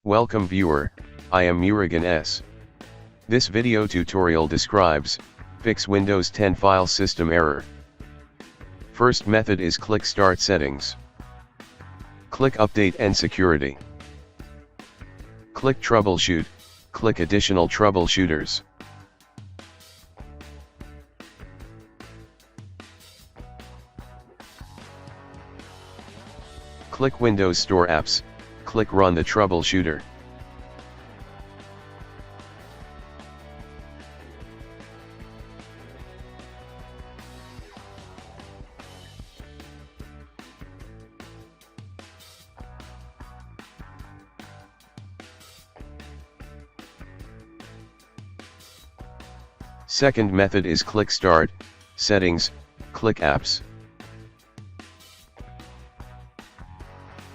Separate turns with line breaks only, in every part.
Welcome viewer, I am Murugan S. This video tutorial describes, fix Windows 10 file system error. First method is click Start Settings. Click Update and Security. Click Troubleshoot, click Additional Troubleshooters. Click Windows Store Apps, click Run the Troubleshooter. Second method is click Start, Settings, click Apps.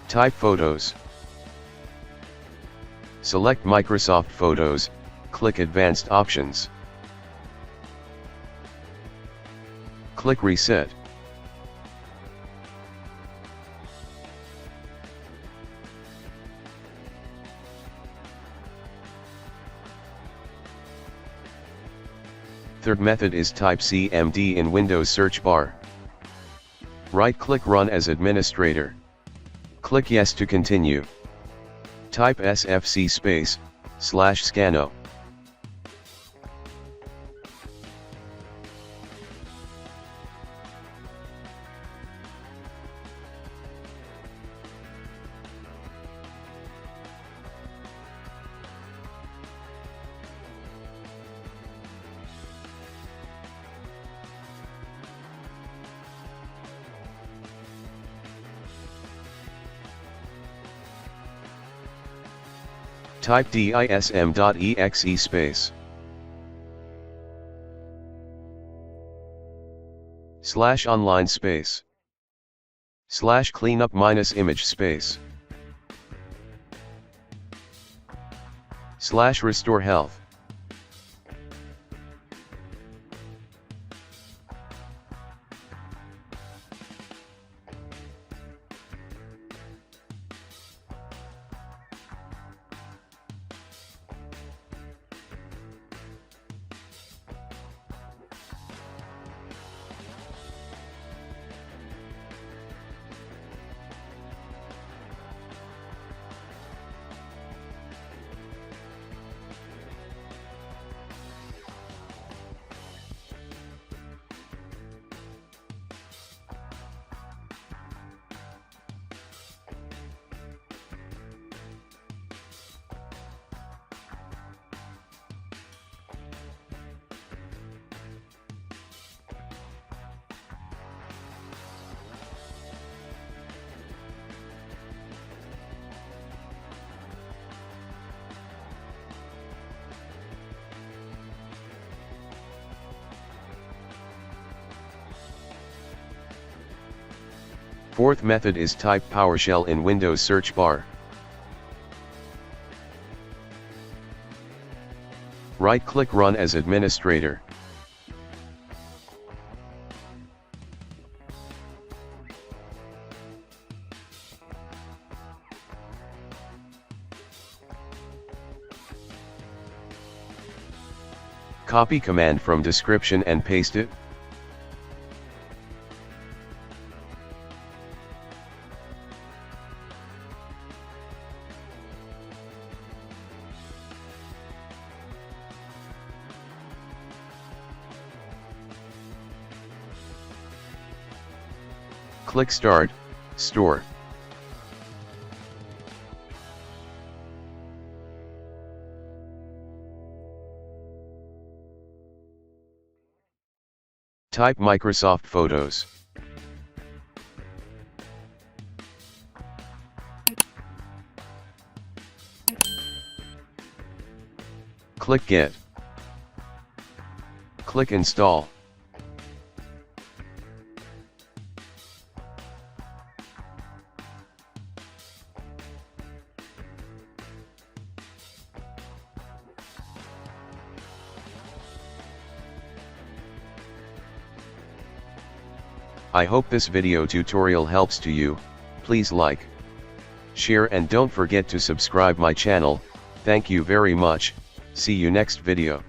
Type Photos. Select Microsoft Photos, click Advanced Options. Click Reset. Third method is type CMD in Windows search bar. Right-click Run as Administrator. Click Yes to continue. Type SFC /scano. Type dism.exe /online /cleanup -image /restore health. Fourth method is type PowerShell in Windows search bar. Right-click Run as Administrator. Copy command from description and paste it. Click Start, Store. Type Microsoft Photos. Click Get. Click Install. I hope this video tutorial helps to you. Please like, share and don't forget to subscribe my channel. Thank you very much, see you next video.